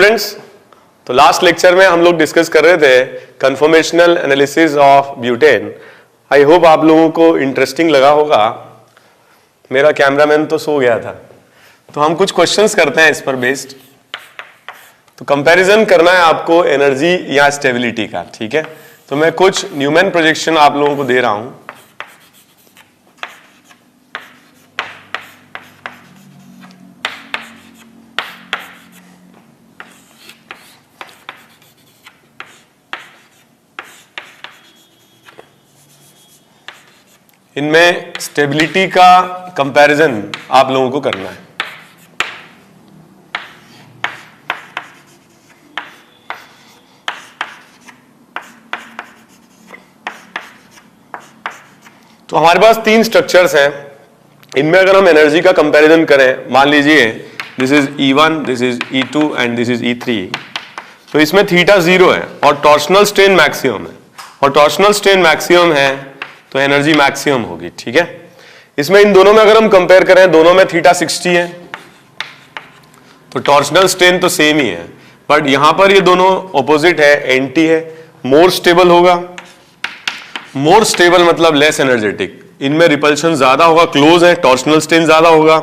Students, तो last lecture में हम लोग डिस्कस कर रहे थे conformational analysis of butane. I hope आप लोगों को इंटरेस्टिंग लगा होगा। मेरा कैमरामैन तो सो गया था, तो हम कुछ क्वेश्चंस करते हैं इस पर बेस्ड। तो कंपैरिजन करना है आपको एनर्जी या स्टेबिलिटी का, ठीक है। तो मैं कुछ न्यूमैन प्रोजेक्शन आप लोगों को दे रहा हूं। इनमें स्टेबिलिटी का कंपैरिजन आप लोगों को करना है। तो हमारे पास तीन स्ट्रक्चर्स हैं। इनमें अगर हम एनर्जी का कंपैरिजन करें, मान लीजिए this is E1, this is E2 and this is E3, तो इसमें थीटा 0 है और टॉर्शनल स्ट्रेन मैक्सिमम है, और टॉर्शनल स्ट्रेन मैक्सिमम है तो एनर्जी मैक्सिमम होगी, ठीक है। इसमें इन दोनों में अगर हम कंपेयर करें, दोनों में थीटा 60 है, तो टॉर्शनल स्ट्रेन तो सेम ही है, बट यहां पर ये दोनों ऑपोजिट है, एंटी है, मोर स्टेबल होगा। मोर स्टेबल मतलब लेस एनर्जेटिक, इनमें रिपल्शन ज्यादा होगा, क्लोज है, टॉर्शनल स्ट्रेन ज्यादा होगा,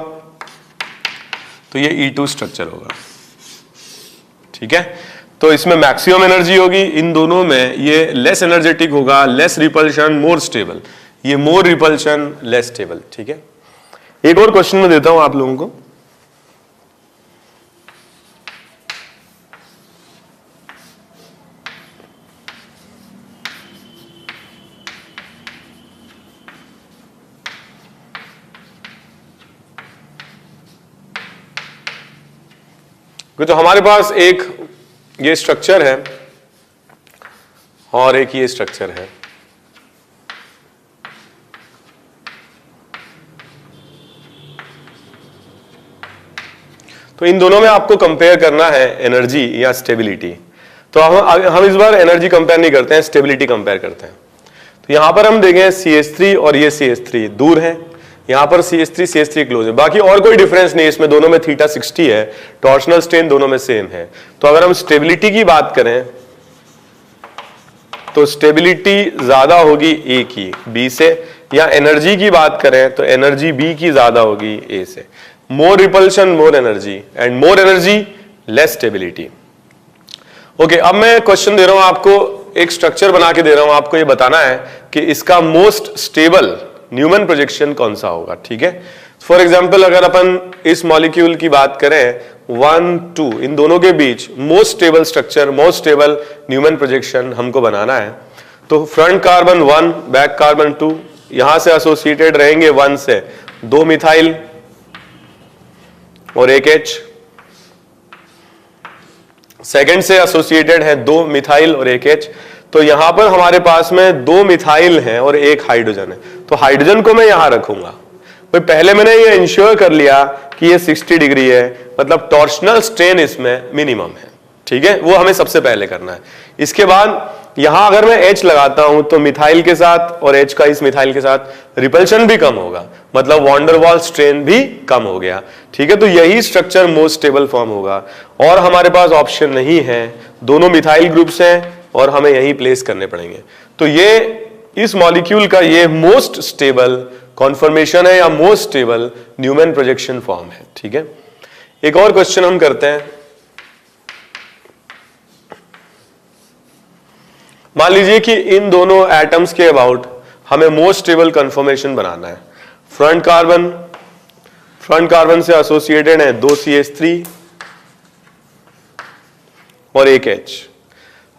तो ये E2 स्ट्रक्चर होगा, ठीक है। तो इसमें मैक्सिमम एनर्जी होगी, इन दोनों में ये लेस एनर्जेटिक होगा, लेस रिपल्शन, मोर स्टेबल, ये मोर रिपल्शन, लेस स्टेबल, ठीक है। एक और क्वेश्चन में देता हूं आप लोगों को। तो हमारे पास एक ये स्ट्रक्चर है और एक ये स्ट्रक्चर है। तो इन दोनों में आपको कंपेयर करना है एनर्जी या स्टेबिलिटी। तो हम इस बार एनर्जी कंपेयर नहीं करते हैं, स्टेबिलिटी कंपेयर करते हैं। तो यहां पर हम देखें CH3 और ये CH3 दूर है, यहां पर CH3 क्लोज है, बाकी और कोई डिफरेंस नहीं है इसमें, दोनों में थीटा 60 है, टॉर्शनल स्ट्रेन दोनों में सेम है। तो अगर हम स्टेबिलिटी की बात करें तो स्टेबिलिटी ज्यादा होगी A की B से, या एनर्जी की बात करें तो एनर्जी B की ज्यादा होगी A से। More repulsion, more energy, and more energy, less stability. Okay, अब मैं क्वेश्चन दे रहा हूं आपको, एक स्ट्रक्चर बना के दे रहा हूं, आपको ये बताना है कि इसका मोस्ट स्टेबल न्यूमैन प्रोजेक्शन कौन सा होगा, ठीक है। फॉर एग्जाम्पल अगर अपन इस मॉलिक्यूल की बात करें 1, 2, इन दोनों के बीच most stable structure, most stable Newman projection हमको बनाना है। तो फ्रंट कार्बन 1, बैक कार्बन 2, यहां से एसोसिएटेड रहेंगे 1 से 2 मिथाइल और 1 H, सेकेंड से एसोसिएटेड है 2 मिथाइल और 1 H। तो यहां पर हमारे पास में 2 मिथाइल हैं और 1 हाइड्रोजन है, तो हाइड्रोजन को मैं यहां रखूंगा। तो पहले मैंने ये इंश्योर कर लिया कि ये 60 डिग्री है, मतलब टॉर्शनल स्ट्रेन इसमें मिनिमम है, ठीक है, वो हमें सबसे पहले करना है। इसके बाद यहां अगर मैं H लगाता हूं तो मिथाइल के साथ और H का इस मिथाइल के साथ रिपल्शन भी कम होगा, मतलब वॉन्डरवॉल स्ट्रेन भी कम हो गया, ठीक है। तो यही स्ट्रक्चर मोस्ट स्टेबल फॉर्म होगा, और हमारे पास ऑप्शन नहीं है, दोनों मिथाइल ग्रुप्स हैं और हमें यही प्लेस करने पड़ेंगे। तो ये इस मॉलिक्यूल का ये मोस्ट स्टेबल कॉन्फर्मेशन है या most stable Newman projection form है, ठीक है। एक और क्वेश्चन हम करते हैं। मान लीजिए कि इन दोनों एटम्स के अबाउट हमें मोस्ट स्टेबल कन्फर्मेशन बनाना है। फ्रंट कार्बन से एसोसिएटेड है 2 CH3 और 1 H।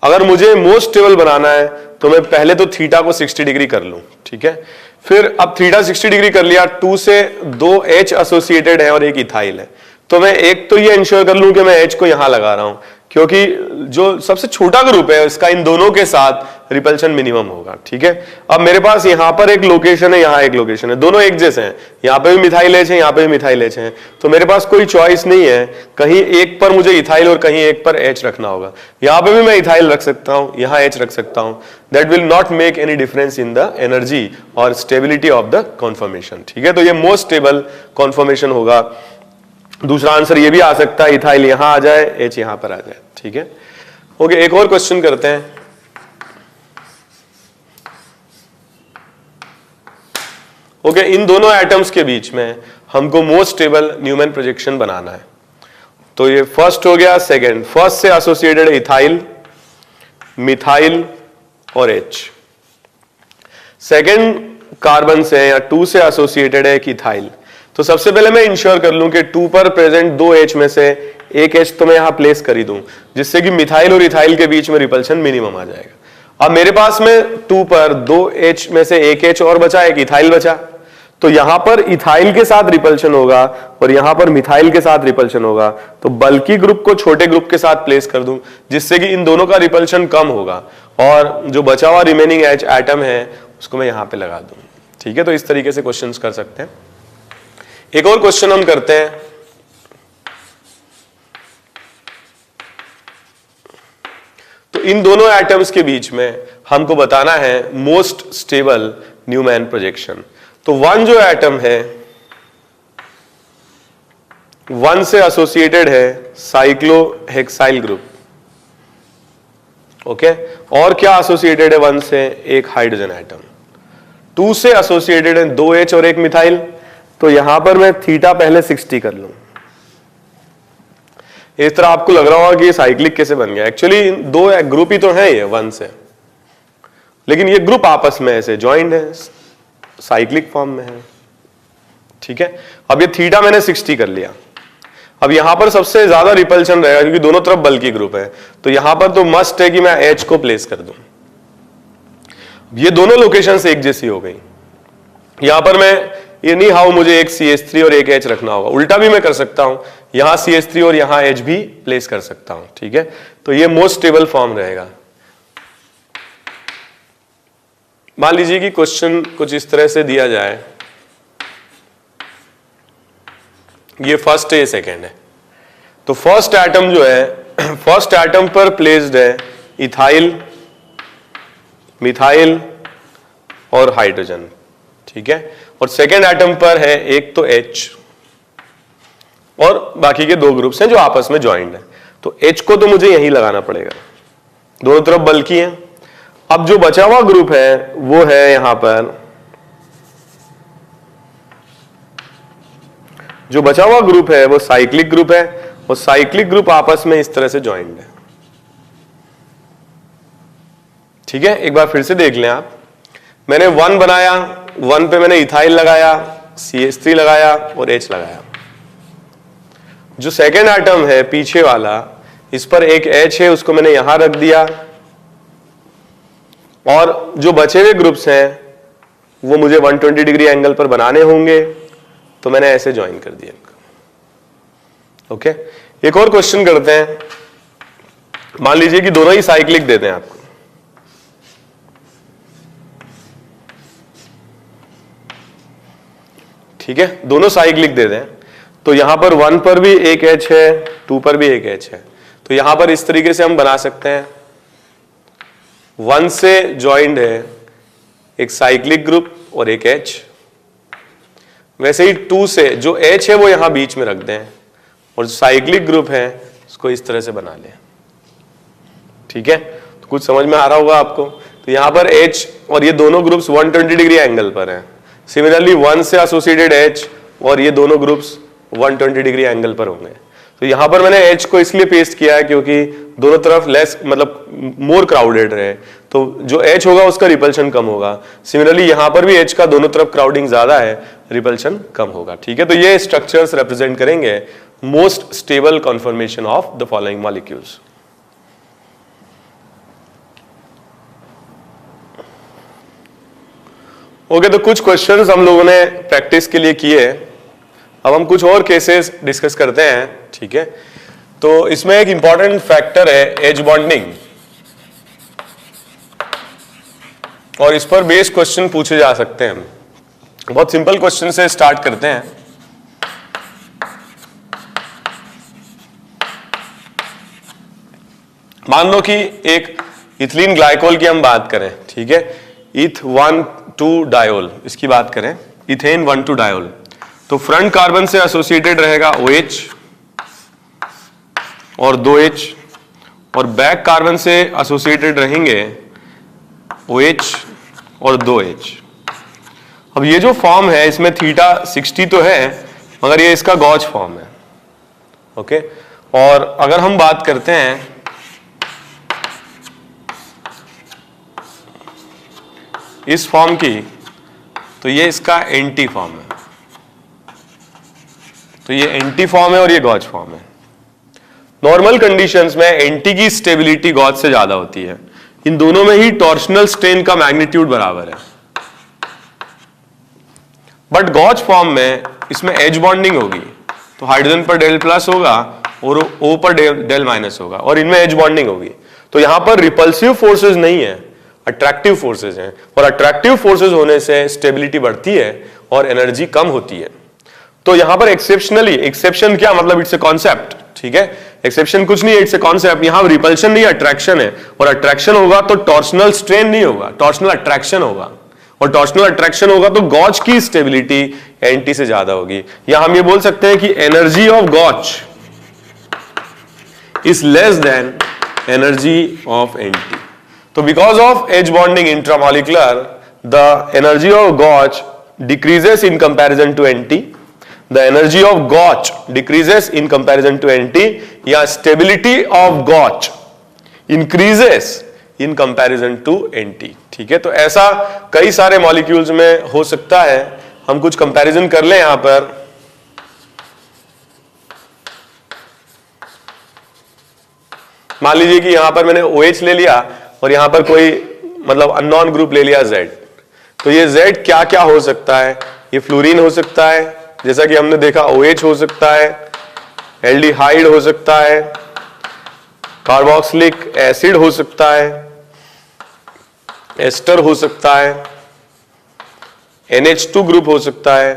अगर मुझे मोस्ट स्टेबल बनाना है तो मैं पहले तो थीटा को 60 डिग्री कर लूं, ठीक है। फिर अब थीटा 60 डिग्री कर लिया, 2 से 2 H एसोसिएटेड है और 1 इथाइल है, तो मैं एक तो ये इंश्योर कर लूं कि मैं H को यहां लगा रहा हूं, क्योंकि जो सबसे छोटा ग्रुप है इसका इन दोनों के साथ रिपल्शन मिनिमम होगा, ठीक है। अब मेरे पास यहां पर एक लोकेशन है, यहां एक लोकेशन है, दोनों एक जैसे हैं, यहां पे भी मिथाइल H है, यहां पे भी मिथाइल H है, तो मेरे पास कोई चॉइस नहीं है, कहीं एक पर मुझे इथाइल और कहीं एक पर H रखना होगा। यहां पे भी मैं इथाइल रख सकता हूं, यहां H रख सकता हूं, that will not make any difference in the energy और स्टेबिलिटी ऑफ द कॉन्फर्मेशन, ठीक है। तो ये मोस्ट स्टेबल कॉन्फर्मेशन होगा दूसरा आंसर ये भी आ सकता है, इथाइल यहां आ जाए, H यहां पर आ जाए। ठीक है, ओके, एक और क्वेश्चन करते हैं। ओके, इन दोनों एटम्स के बीच में हमको मोस्ट स्टेबल न्यूमैन प्रोजेक्शन बनाना है। तो ये फर्स्ट हो गया, सेकंड, फर्स्ट से एसोसिएटेड है इथाइल, मिथाइल और H। सेकंड कार्बन से या 2 से एसोसिएटेड है इथाइल। तो सबसे पहले मैं इंश्योर कर लूं कि 2 पर प्रेजेंट 2 H में से एक H तो मैं यहां प्लेस कर ही दूं, जिससे कि मिथाइल और इथाइल के बीच में रिपल्शन मिनिमम आ जाएगा। अब मेरे पास में 2 पर 2 H में से एक H और बचा, एक इथाइल बचा, तो यहां पर इथाइल के साथ रिपल्शन होगा और यहां पर मिथाइल के साथ रिपल्शन होगा। तो बल्की ग्रुप को छोटे ग्रुप के साथ प्लेस कर दूं, जिससे कि इन दोनों का रिपल्शन कम होगा और जो बचा हुआ रिमेनिंग H एटम है उसको मैं यहां पे लगा दूं। ठीक है, तो इस तरीके से क्वेश्चंस कर सकते हैं। एक और क्वेश्चन हम करते हैं। तो इन दोनों एटम्स के बीच में हमको बताना है मोस्ट स्टेबल न्यूमैन प्रोजेक्शन। तो 1 जो एटम है 1 से एसोसिएटेड है साइक्लोहेक्साइल ग्रुप। ओके, और क्या एसोसिएटेड है 1 से? एक हाइड्रोजन एटम। 2 से एसोसिएटेड है 2 H और एक मिथाइल। तो यहां पर मैं थीटा पहले 60 कर लूं। इस तरह आपको लग रहा होगा कि ये साइक्लिक कैसे बन गया। एक्चुअली 2 ग्रुप ही तो है ये 1 से, लेकिन ये ग्रुप आपस में ऐसे ज्वाइंट है, साइक्लिक फॉर्म में है। ठीक है, अब ये थीटा मैंने 60 कर लिया। अब यहां पर सबसे ज्यादा रिपल्शन रहेगा क्योंकि दोनों तरफ बल्की ग्रुप है, तो यहां पर तो मस्ट है कि मैं H को प्लेस कर दूं। ये दोनों लोकेशन से एक जैसी हो गई। यहां पर मैं ये नहीं हाउ मुझे एक CH3 और एक H रखना होगा, उल्टा भी मैं कर सकता हूं, यहां CH3 और यहां H भी प्लेस कर सकता हूं। ठीक है, तो ये मोस्ट स्टेबल फॉर्म रहेगा। मान लीजिए कि क्वेश्चन कुछ इस तरह से दिया जाए, ये फर्स्ट है, ये सेकेंड है। तो फर्स्ट एटम जो है, फर्स्ट एटम पर प्लेस्ड है इथाइल, मिथाइल और हाइड्रोजन। ठीक है, और सेकेंड एटम पर है एक तो H और बाकी के 2 ग्रुप्स हैं जो आपस में ज्वाइंट है। तो H को तो मुझे यहीं लगाना पड़ेगा, दोनों तरफ बल्की है। अब जो बचा हुआ ग्रुप है वो है यहां पर, जो बचा हुआ ग्रुप है वो साइक्लिक ग्रुप है और साइक्लिक ग्रुप आपस में इस तरह से ज्वाइंट है। ठीक है, एक बार फिर से देख लें आप। मैंने 1 बनाया, 1 पे मैंने इथाइल लगाया, CH3 लगाया और H लगाया। जो सेकेंड एटम है पीछे वाला, इस पर एक H है, उसको मैंने यहां रख दिया और जो बचे हुए ग्रुप्स हैं वो मुझे 120 डिग्री एंगल पर बनाने होंगे, तो मैंने ऐसे ज्वाइन कर दिया इनको। ओके, एक और क्वेश्चन करते हैं। मान लीजिए कि दोनों ही साइक्लिक देते हैं आपको। ठीक है, दोनों साइक्लिक दे दें, तो यहां पर 1 पर भी एक H है, 2 पर भी एक H है। तो यहां पर इस तरीके से हम बना सकते हैं, 1 से ज्वाइंट है एक साइक्लिक ग्रुप और एक H। वैसे ही 2 से जो H है वो यहां बीच में रख दें और जो साइक्लिक ग्रुप है उसको इस तरह से बना लें। ठीक है, तो कुछ समझ में आ रहा होगा आपको। तो यहां पर H और ये दोनों ग्रुप्स 120 डिग्री एंगल पर हैं। सिमिलरली 1 से एसोसिएटेड H और ये दोनों ग्रुप्स 120 डिग्री एंगल पर होंगे। तो यहां पर मैंने H को इसलिए पेस्ट किया है क्योंकि दोनों तरफ लेस मतलब मोर क्राउडेड रहे, तो जो H होगा उसका रिपल्शन कम होगा। सिमिलरली यहां पर भी H का दोनों तरफ क्राउडिंग ज्यादा है, रिपल्शन कम होगा। ठीक है, तो ये स्ट्रक्चर्स रिप्रेजेंट करेंगे most stable conformation of the following molecules. Okay, तो कुछ क्वेश्चंस हम लोगों ने प्रैक्टिस के लिए किए। अब हम कुछ और केसेस डिस्कस करते हैं। ठीक है, तो इसमें एक इंपॉर्टेंट फैक्टर है एज बॉन्डिंग, और इस पर बेस्ड क्वेश्चन पूछे जा सकते हैं। बहुत सिंपल क्वेश्चन से स्टार्ट करते हैं। मान लो कि एक इथिलीन ग्लाइकोल की हम बात करें। ठीक है, इथ 1,2 डायोल, इसकी बात करें, इथेन 1,2 डायोल। तो फ्रंट कार्बन से एसोसिएटेड रहेगा OH और 2H, और बैक कार्बन से एसोसिएटेड रहेंगे OH और 2H। अब ये जो फॉर्म है इसमें थीटा 60 तो है, मगर ये इसका गॉच फॉर्म है। ओके, और अगर हम बात करते हैं इस फॉर्म की, तो ये इसका एंटी फॉर्म है। तो ये एंटी फॉर्म है और ये गॉच फॉर्म है। नॉर्मल कंडीशंस में एंटी की स्टेबिलिटी गॉच से ज्यादा होती है। इन दोनों में ही टॉर्शनल स्ट्रेन का मैग्नीट्यूड बराबर है। बट गॉच फॉर्म में इसमें एज बॉन्डिंग होगी, तो हाइड्रोजन पर डेल प्लस होगा और O पर डेल माइनस होगा, और इनमें एज बॉन्डिंग होगी। तो यहां पर रिपल्सिव फोर्सेस नहीं है, अट्रैक्टिव फोर्सेस हैं, और अट्रैक्टिव फोर्सेस होने से स्टेबिलिटी बढ़ती है और एनर्जी कम होती है। तो यहां पर एक्सेप्शनली, एक्सेप्शन क्या मतलब, इट्स ए कॉन्सेप्ट, ठीक है, एक्सेप्शन कुछ नहीं है, इट्स ए कॉन्सेप्ट। यहां रिपल्शन नहीं, अट्रैक्शन है, और अट्रैक्शन होगा तो टॉर्शनल स्ट्रेन नहीं होगा, टॉर्शनल अट्रैक्शन होगा, और टॉर्शनल अट्रैक्शन होगा तो गॉच की स्टेबिलिटी एंटी से ज्यादा होगी। या हम ये बोल सकते हैं कि energy of gauche is less than energy of anti. तो because of H bonding intramolecular, the energy of gauche decreases in comparison to anti, the energy of gauge decreases in comparison to NT, या stability of gauge increases in comparison to NT। ठीक है, तो ऐसा कई सारे molecules में हो सकता है। हम कुछ कंपैरिजन कर लें यहां पर। मान लीजिए कि यहां पर मैंने OH ले लिया और यहां पर कोई मतलब अननोन ग्रुप ले लिया Z। तो ये Z क्या क्या हो सकता है? ये फ्लोरीन हो सकता है, जैसा कि हमने देखा OH हो सकता है, एल्डिहाइड हो सकता है, कार्बोक्सिलिक एसिड हो सकता है, एस्टर हो सकता है, NH2 ग्रुप हो सकता है।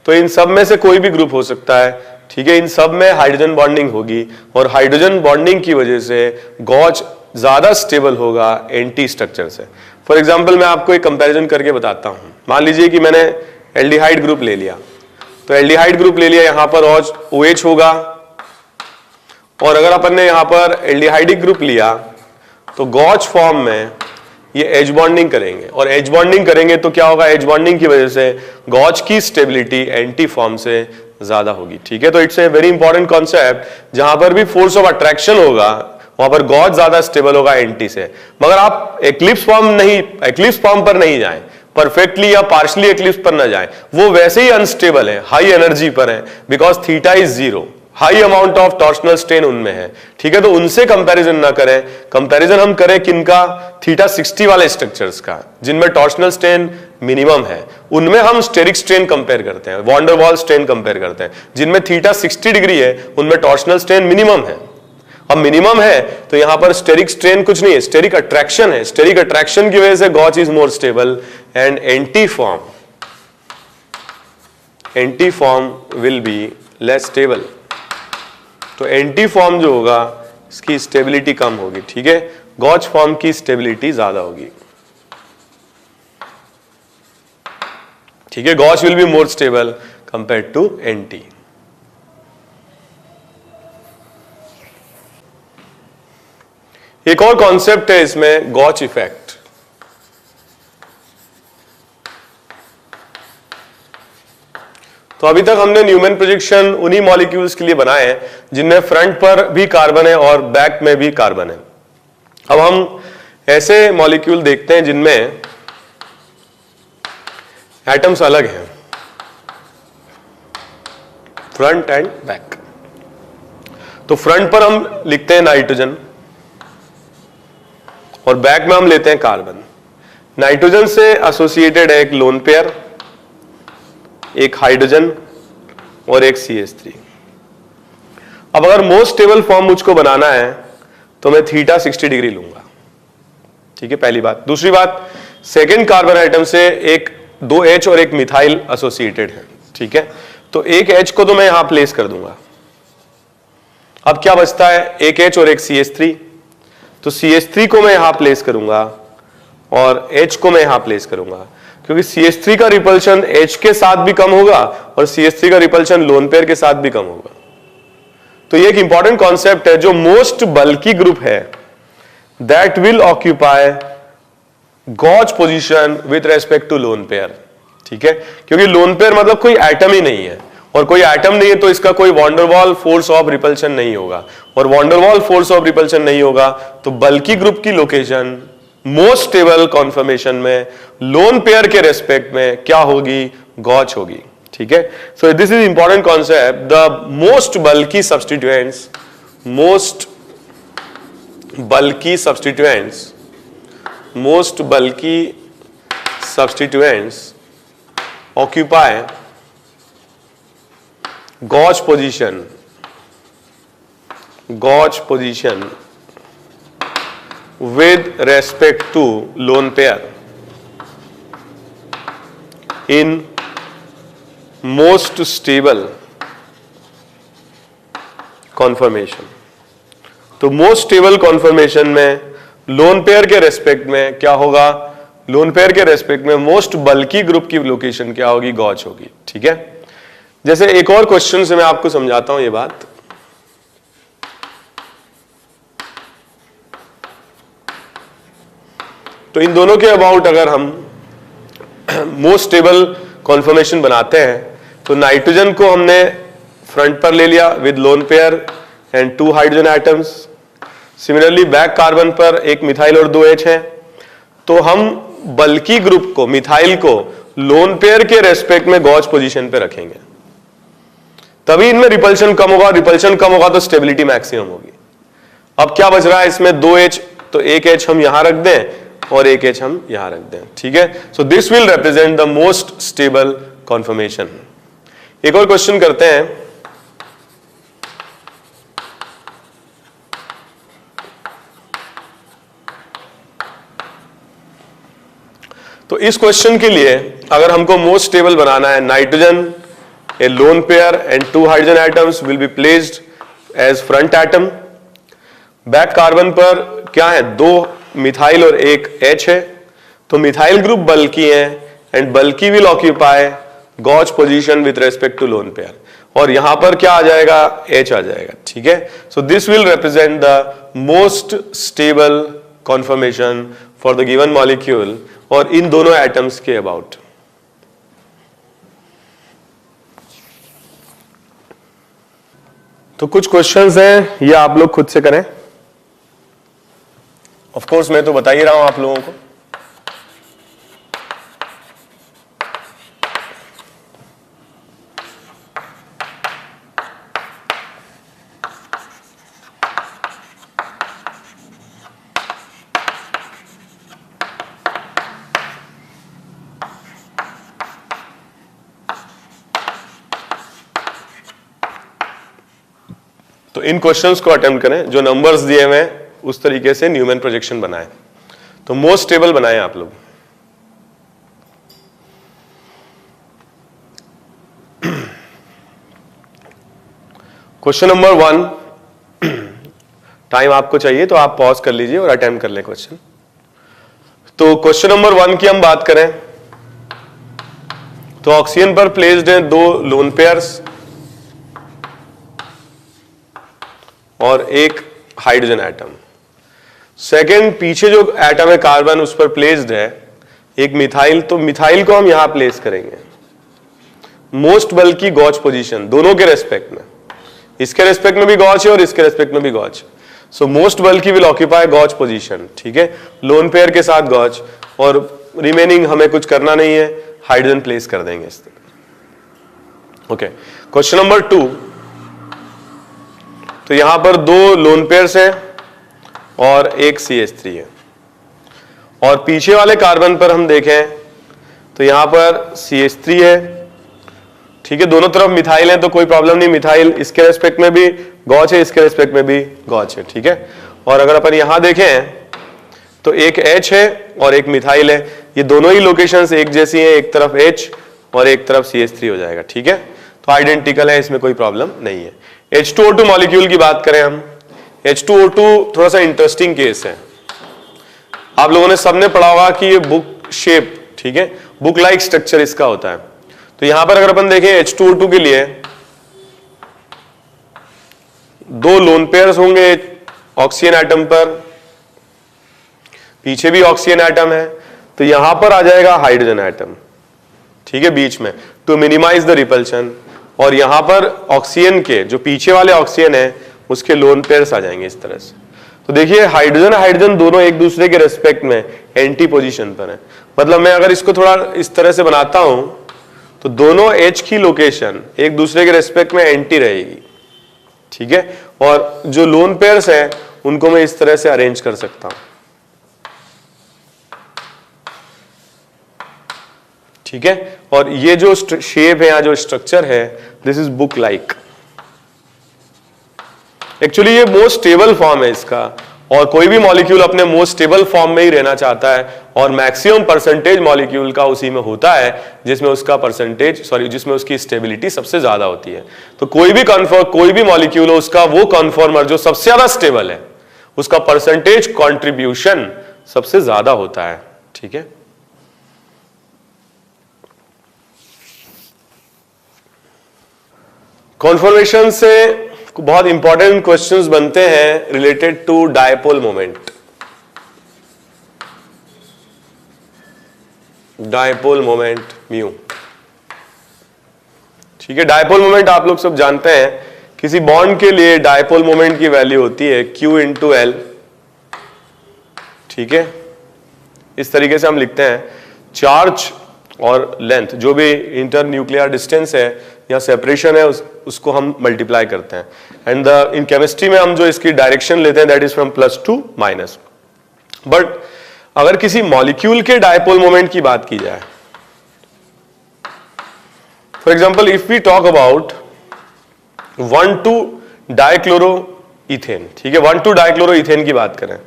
तो इन सब में से कोई भी ग्रुप हो सकता है, ठीक है। इन सब में हाइड्रोजन बॉन्डिंग होगी, और हाइड्रोजन बॉन्डिंग की वजह से गॉच ज्यादा स्टेबल होगा एंटी स्ट्रक्चर से। फॉर एग्जाम्पल मैं आपको एक कंपैरिजन करके बताता हूं। मान लीजिए कि मैंने एल्डिहाइड ग्रुप ले लिया, तो एल्डिहाइड ग्रुप ले लिया, यहां पर OH होगा, और अगर अपन ने यहां पर एल्डिहाइडिक ग्रुप लिया तो गॉच फॉर्म में ये एज बॉन्डिंग करेंगे, और एज बॉन्डिंग करेंगे तो क्या होगा, एज बॉन्डिंग की वजह से गॉच की स्टेबिलिटी एंटी फॉर्म से ज्यादा होगी। ठीक है, तो it's a very important concept. जहां पर भी फोर्स ऑफ अट्रैक्शन होगा वहां पर गॉच ज्यादा स्टेबल होगा एंटी से। मगर आप एक्लिप्स फॉर्म पर नहीं जाएं, परफेक्टली या पार्शली एक्लिप्स पर ना जाएं, वो वैसे ही अनस्टेबल है, हाई एनर्जी पर है, because theta is 0, high amount of torsional strain उनमें है। ठीक है, तो उनसे कंपैरिजन ना करें, कंपैरिजन हम करें किनका, थीटा 60 वाले स्ट्रक्चर्स का, जिनमें टॉर्शनल स्ट्रेन मिनिमम है। उनमें हम स्टेरिक स्ट्रेन कंपेयर करते हैं, वॉन डर वाल स्ट्रेन कंपेयर करते हैं। जिनमें थीटा 60 डिग्री है उनमें टॉर्शनल स्ट्रेन मिनिमम है। अब मिनिमम है तो यहां पर स्टेरिक स्ट्रेन कुछ नहीं है, स्टेरिक अट्रैक्शन है। स्टेरिक अट्रैक्शन की वजह से gauche is more stable, and anti form will be less stable. तो एंटी फॉर्म जो होगा इसकी स्टेबिलिटी कम होगी, ठीक है, गॉच फॉर्म की स्टेबिलिटी ज्यादा होगी। ठीक है, gauche will be more stable compare to anti. एक और कॉन्सेप्ट है इसमें, गॉच इफेक्ट। तो अभी तक हमने न्यूमैन प्रोजेक्शन उन्हीं मॉलिक्यूल्स के लिए बनाए हैं जिनमें फ्रंट पर भी कार्बन है और बैक में भी कार्बन है। अब हम ऐसे मॉलिक्यूल देखते हैं जिनमें एटम्स अलग हैं, फ्रंट एंड बैक। तो फ्रंट पर हम लिखते हैं नाइट्रोजन और बैक में हम लेते हैं कार्बन। नाइट्रोजन से एसोसिएटेड है एक लोन पेयर, एक हाइड्रोजन और एक CH3। अब अगर मोस्ट स्टेबल फॉर्म मुझको बनाना है तो मैं थीटा 60 डिग्री लूंगा। ठीक है, पहली बात। दूसरी बात, सेकेंड कार्बन आइटम से एक 2H और एक मिथाइल एसोसिएटेड है। ठीक है, तो एक H को तो मैं यहां प्लेस कर दूंगा। अब क्या बचता है, एक H और एक CH3। तो CH3 को मैं यहां प्लेस करूंगा और H को मैं यहां प्लेस करूंगा, क्योंकि CH3 का रिपल्शन H के साथ भी कम होगा और CH3 का रिपल्शन लोन पेयर के साथ भी कम होगा। तो ये एक इंपॉर्टेंट कॉन्सेप्ट है, जो मोस्ट बल्की ग्रुप है that will occupy gauche position with respect to lone pair. ठीक है, क्योंकि लोन पेयर मतलब कोई एटम ही नहीं है, और कोई एटम नहीं है तो इसका कोई वॉन्डरवॉल फोर्स ऑफ रिपल्शन नहीं होगा, और वॉन्डरवॉल फोर्स ऑफ रिपल्शन नहीं होगा तो बल्की ग्रुप की लोकेशन मोस्ट स्टेबल कॉन्फर्मेशन में लोन पेयर के रेस्पेक्ट में क्या होगी, गॉज होगी। ठीक है, so this is important concept. The most bulky substituents, most bulky substituents, most bulky substituents occupy gauge position with respect to lone pair in most stable conformation। तो most stable conformation में lone pair के respect में क्या होगा, lone pair के respect में most bulky group की location क्या होगी, गॉज होगी। ठीक है, जैसे एक और क्वेश्चन से मैं आपको समझाता हूं ये बात। तो इन दोनों के अबाउट अगर हम मोस्ट स्टेबल कॉन्फर्मेशन बनाते हैं तो नाइट्रोजन को हमने फ्रंट पर ले लिया with loan pair and 2 hydrogen atoms. Similarly back carbon पर एक मिथाइल और 2 H है, तो हम बल्की ग्रुप को, मिथाइल को लोन पेयर के रेस्पेक्ट में गॉज पोजीशन पे रखेंगे, तभी इनमें रिपल्शन कम होगा, रिपल्शन कम होगा तो स्टेबिलिटी मैक्सिमम होगी। अब क्या बच रहा है इसमें 2 H, तो एक H हम यहां रख दें और एक H हम यहां रख दें। ठीक है, so this will represent the most stable conformation. एक और क्वेश्चन करते हैं। तो इस क्वेश्चन के लिए अगर हमको मोस्ट स्टेबल बनाना है, nitrogen a lone pair and 2 hydrogen atoms will be placed as front atom. Back carbon पर क्या है, 2 मिथाइल और एक H है, तो मिथाइल ग्रुप बल्की है and bulky will occupy gauche position with respect to lone pair, और यहां पर क्या आ जाएगा, H आ जाएगा। ठीक है, so this will represent the most stable conformation for the given molecule और इन दोनों एटम्स के अबाउट। तो कुछ क्वेश्चंस हैं, ये आप लोग खुद से करें। ऑफ कोर्स मैं तो बता ही रहा हूं आप लोगों को। तो इन क्वेश्चंस को अटेम्प्ट करें, जो नंबर्स दिए हुए हैं उस तरीके से न्यूमैन प्रोजेक्शन बनाएं। तो मोस्ट स्टेबल बनाएं आप लोग। क्वेश्चन नंबर 1, टाइम आपको चाहिए तो आप पॉज कर लीजिए और अटेम्प्ट कर लें क्वेश्चन। तो क्वेश्चन नंबर 1 की हम बात करें तो ऑक्सीजन पर प्लेस्ड हैं 2 लोन पेयर्स और एक हाइड्रोजन एटम। सेकंड, पीछे जो एटम है कार्बन उस पर प्लेस्ड है एक मिथाइल, तो मिथाइल को हम यहां प्लेस करेंगे मोस्ट बल्कि गॉज पोजीशन, दोनों के रेस्पेक्ट में, इसके रेस्पेक्ट में भी गॉज है और इसके रेस्पेक्ट में भी गॉज। सो मोस्ट बल्कि विल ऑक्यूपाई गॉज पोजीशन। ठीक है, लोन पेयर के साथ गॉज, और रिमेनिंग हमें कुछ करना नहीं है, हाइड्रोजन प्लेस कर देंगे इस तरह। ओके, क्वेश्चन नंबर 2, तो यहां पर 2 लोन पेयर्स हैं और एक CH3 है, और पीछे वाले कार्बन पर हम देखें तो यहां पर CH3 है। ठीक है, दोनों तरफ मिथाइल है तो कोई प्रॉब्लम नहीं, मिथाइल इसके रेस्पेक्ट में भी गॉज है, इसके रेस्पेक्ट में भी गॉज है। ठीक है, और अगर अपन यहां देखें तो एक H है और एक मिथाइल है, ये दोनों ही लोकेशंस एक जैसी हैं, एक तरफ H और एक तरफ CH3 हो जाएगा। ठीक है, तो आइडेंटिकल है, इसमें कोई प्रॉब्लम नहीं है। H2O2 मॉलिक्यूल की बात करें हम, H2O2 थोड़ा सा इंटरेस्टिंग केस है। आप लोगों ने सबने पढ़ा होगा कि ये बुक शेप, ठीक है, बुक लाइक स्ट्रक्चर इसका होता है। तो यहां पर अगर अपन देखें H2O2 के लिए दो लोन पेयर्स होंगे ऑक्सीजन एटम पर, पीछे भी ऑक्सीजन एटम है, तो यहां पर आ जाएगा हाइड्रोजन एटम, ठीक है, बीच में, टू मिनिमाइज द रिपल्शन। और यहां पर ऑक्सीजन के जो पीछे वाले ऑक्सीजन है उसके लोन पेयर्स आ जाएंगे इस तरह से। तो देखिए हाइड्रोजन हाइड्रोजन दोनों एक दूसरे के रेस्पेक्ट में एंटी पोजीशन पर है। मतलब मैं अगर इसको थोड़ा इस तरह से बनाता हूं तो दोनों H की लोकेशन एक दूसरे के रेस्पेक्ट में एंटी रहेगी, ठीक है। और जो लोन पेयर्स हैं उनको मैं इस तरह से अरेंज कर सकता हूं, ठीक है। और ये जो शेप है या जो स्ट्रक्चर है, this is book like. Actually ये मोस्ट स्टेबल फॉर्म है इसका, और कोई भी मॉलिक्यूल अपने मोस्ट स्टेबल फॉर्म में ही रहना चाहता है, और मैक्सिमम परसेंटेज मॉलिक्यूल का उसी में होता है जिसमें उसका जिसमें उसकी स्टेबिलिटी सबसे ज्यादा होती है। तो कोई भी मॉलिक्यूल हो, उसका वो कन्फॉर्मर जो सबसे ज्यादा स्टेबल है, उसका परसेंटेज कॉन्ट्रीब्यूशन सबसे ज्यादा होता है, ठीक है। कॉन्फॉर्मेशन से बहुत इंपॉर्टेंट क्वेश्चंस बनते हैं related to dipole moment. Dipole moment mu, ठीक है। डायपोल मोमेंट आप लोग सब जानते हैं, किसी बॉन्ड के लिए डायपोल मोमेंट की वैल्यू होती है Q इंटू L, ठीक है। इस तरीके से हम लिखते हैं, चार्ज और लेंथ, जो भी इंटर न्यूक्लियर डिस्टेंस है या सेपरेशन है, उसको हम मल्टीप्लाई करते हैं। एंड इन केमिस्ट्री में हम जो इसकी डायरेक्शन लेते हैं that is from plus two minus. But अगर किसी मॉलिक्यूल के डायपोल मोमेंट की बात की जाए, for example if we talk about one two dichloroethane, ठीक है, 1,2-डाइक्लोरोइथेन की बात करें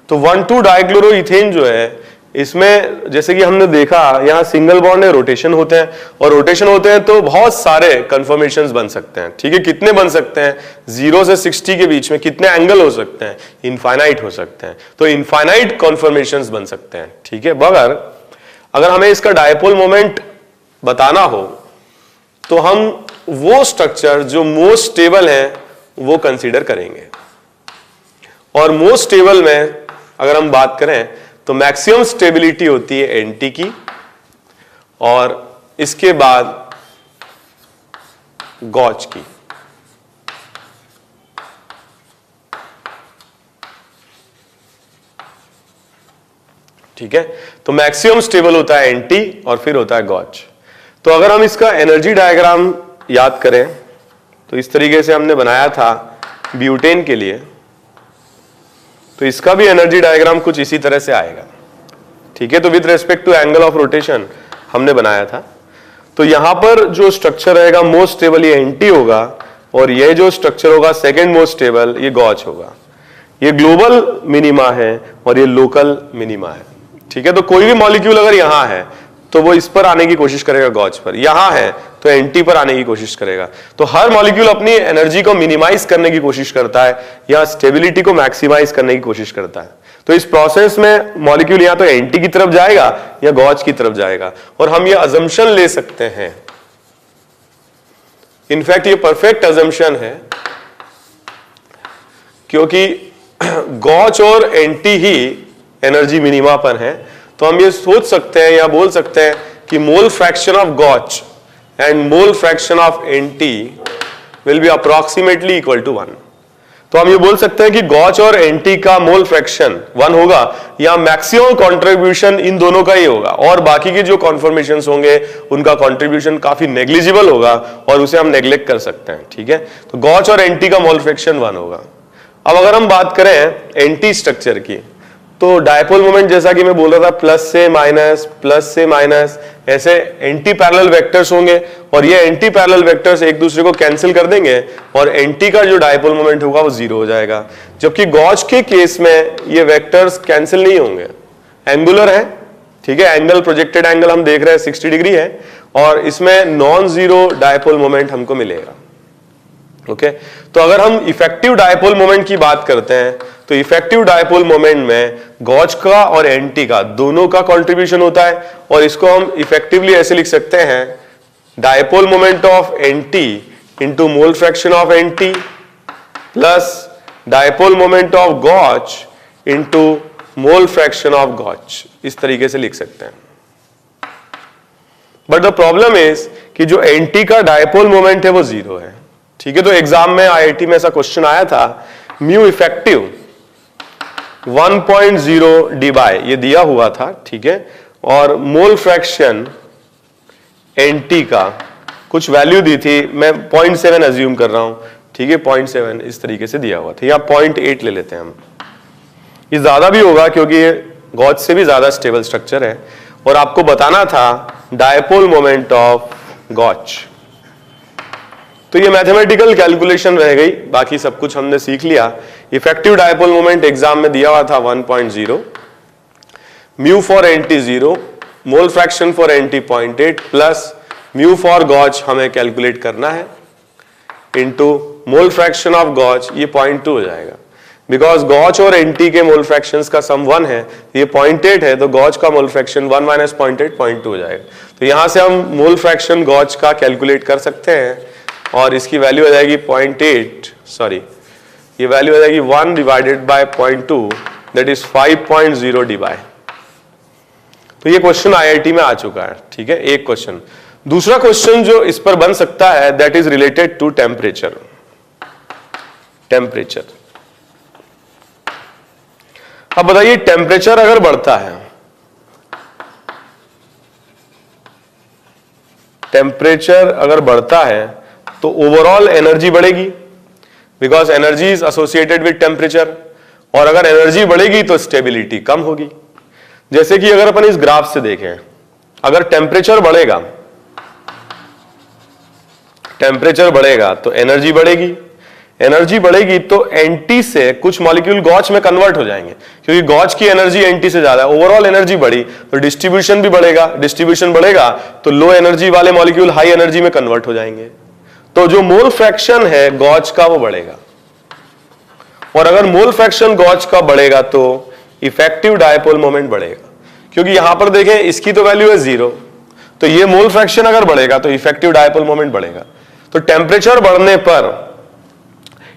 तो 1,2-डाइक्लोरोइथेन जो है, इसमें जैसे कि हमने देखा यहां सिंगल बॉन्ड है, रोटेशन होते हैं, और रोटेशन होते हैं तो बहुत सारे कन्फर्मेशंस बन सकते हैं, ठीक है। कितने बन सकते हैं? 0 से 60 के बीच में कितने एंगल हो सकते हैं? इनफाइनाइट हो सकते हैं। तो इनफाइनाइट कन्फर्मेशंस बन सकते हैं, ठीक है। मगर अगर हमें इसका डायपोल मोमेंट बताना हो तो हम वो स्ट्रक्चर जो मोस्ट स्टेबल है वो कंसीडर करेंगे। और मोस्ट स्टेबल में अगर हम बात करें तो मैक्सिमम स्टेबिलिटी होती है Nt की, और इसके बाद गॉच की, ठीक है। तो मैक्सिमम स्टेबल होता है Nt और फिर होता है गॉच। तो अगर हम इसका एनर्जी डायग्राम याद करें तो इस तरीके से हमने बनाया था ब्यूटेन के लिए, तो इसका भी एनर्जी डायग्राम कुछ इसी तरह से आएगा, ठीक है। तो with respect to angle of rotation हमने बनाया था। तो यहां पर जो स्ट्रक्चर रहेगा मोस्ट स्टेबल ये Nt होगा, और ये जो स्ट्रक्चर होगा सेकंड मोस्ट स्टेबल ये गॉच होगा। ये ग्लोबल मिनिमा है और ये लोकल मिनिमा है, ठीक है। तो कोई भी मॉलिक्यूल अगर यहां है तो वो इस पर आने की कोशिश करेगा, गॉच पर, यहां है तो Nt पर आने की कोशिश करेगा। तो हर मॉलिक्यूल अपनी एनर्जी को मिनिमाइज करने की कोशिश करता है या स्टेबिलिटी को मैक्सिमाइज करने की कोशिश करता है। तो इस प्रोसेस में मॉलिक्यूल या तो Nt की तरफ जाएगा या गॉच की तरफ जाएगा। और हम ये अजम्पशन ले सकते हैं, इनफैक्ट ये परफेक्ट अजम्पशन है, क्योंकि गॉच और Nt ही एनर्जी मिनिमा पर है। तो हम ये सोच सकते हैं या बोल सकते हैं कि mole fraction of gauche and mole fraction of Nt will be approximately equal to 1। तो हम ये बोल सकते हैं कि गॉच और Nt का मोल फ्रैक्शन 1 होगा, या मैक्सिमम कंट्रीब्यूशन इन दोनों का ही होगा, और बाकी के जो कॉन्फर्मेशंस होंगे उनका कंट्रीब्यूशन काफी नेग्लिजिबल होगा और उसे हम नेग्लेक्ट कर सकते हैं, ठीक है। तो गॉच और Nt का मोल फ्रैक्शन 1 होगा। अब अगर हम बात करें Nt स्ट्रक्चर की, तो डायपोल मोमेंट जैसा कि मैं बोल रहा था प्लस से माइनस ऐसे एंटी पैरेलल वेक्टर्स होंगे, और ये एंटी पैरेलल वेक्टर्स एक दूसरे को कैंसिल कर देंगे और Nt का जो डायपोल मोमेंट होगा वो 0 हो जाएगा। जबकि गॉच के केस में ये वेक्टर्स कैंसिल नहीं होंगे, एंगुलर है, ठीक है। एंगल प्रोजेक्टेड एंगल हम देख रहे हैं 60 डिग्री है, और इसमें नॉन जीरो डायपोल मोमेंट हमको मिलेगा, ओके। तो अगर हम इफेक्टिव डायपोल मोमेंट की बात करते हैं तो इफेक्टिव डायपोल मोमेंट में गॉच का और Nt का दोनों का कंट्रीब्यूशन होता है, और इसको हम इफेक्टिवली ऐसे लिख सकते हैं, dipole moment of Nt into mole fraction of Nt plus dipole moment of gauche into mole fraction of gauche, इस तरीके से लिख सकते हैं। बट द प्रॉब्लम इज कि जो एंटी का डायपोल मोमेंट है वो 0 है। ठीक है, तो एग्जाम में आईआईटी में ऐसा क्वेश्चन आया था, म्यू इफेक्टिव 1.0 डी बाय, ये दिया हुआ था। ठीक है, और मोल फ्रैक्शन एंटी का कुछ वैल्यू दी थी, मैं 0.7 अज्यूम कर रहा हूं। ठीक है, 0.7 इस तरीके से दिया हुआ था, या 0.8 ले लेते हैं हम। ये ज्यादा भी होगा क्योंकि ये गॉच से भी ज्यादा स्टेबल स्ट्रक्चर है, और आपको बताना था डायपोल मोमेंट ऑफ गॉच। तो ये मैथमेटिकल कैलकुलेशन रह गई, बाकी सब कुछ हमने सीख लिया। इफेक्टिव डायपोल मोमेंट एग्जाम में दिया हुआ था 1.0, mu for anti 0, mole fraction for anti 0.8 plus mu for gauche हमें कैलकुलेट करना है into mole fraction of gauche, ये 0.2 हो जाएगा। बिकॉज गॉच और एंटी के मोल फ्रैक्शंस का सम 1 है, ये 0.8 है, तो गॉच का मोल फ्रैक्शन 1 माइनस 0.8 0.2 हो जाएगा। तो यहां से हम मोल फ्रैक्शन गॉच का कैलकुलेट कर सकते हैं, और इसकी वैल्यू हो जाएगी 0.8, सॉरी ये वैल्यू हो जाएगी 1 divided by 0.2, that is 5.0 D by. तो ये क्वेश्चन आईआईटी में आ चुका है। ठीक है, एक क्वेश्चन। दूसरा क्वेश्चन जो इस पर बन सकता है, that is related to temperature. Temperature, अब बताइए टेम्परेचर अगर बढ़ता है, टेम्परेचर अगर बढ़ता है तो ओवरऑल एनर्जी बढ़ेगी, because energy is associated with temperature, और अगर एनर्जी बढ़ेगी तो स्टेबिलिटी कम होगी। जैसे कि अगर अपन इस ग्राफ से देखें, अगर टेम्परेचर बढ़ेगा, टेम्परेचर बढ़ेगा तो एनर्जी बढ़ेगी, एनर्जी बढ़ेगी तो एंटी से कुछ मॉलिक्यूल गॉच में कन्वर्ट हो जाएंगे, क्योंकि गॉच की एनर्जी एंटी से ज्यादा है। ओवरऑल एनर्जी बढ़ी तो डिस्ट्रीब्यूशन भी बढ़ेगा, डिस्ट्रीब्यूशन बढ़ेगा तो लो एनर्जी वाले मॉलिक्यूल हाई एनर्जी में कन्वर्ट हो जाएंगे, तो जो मोल फ्रैक्शन है गॉच का वो बढ़ेगा। और अगर मोल फ्रैक्शन गॉच का बढ़ेगा तो इफेक्टिव डायपोल मोमेंट बढ़ेगा, क्योंकि यहां पर देखें इसकी तो वैल्यू है 0, तो ये मोल फ्रैक्शन अगर बढ़ेगा तो इफेक्टिव डायपोल मोमेंट बढ़ेगा। तो टेम्परेचर बढ़ने पर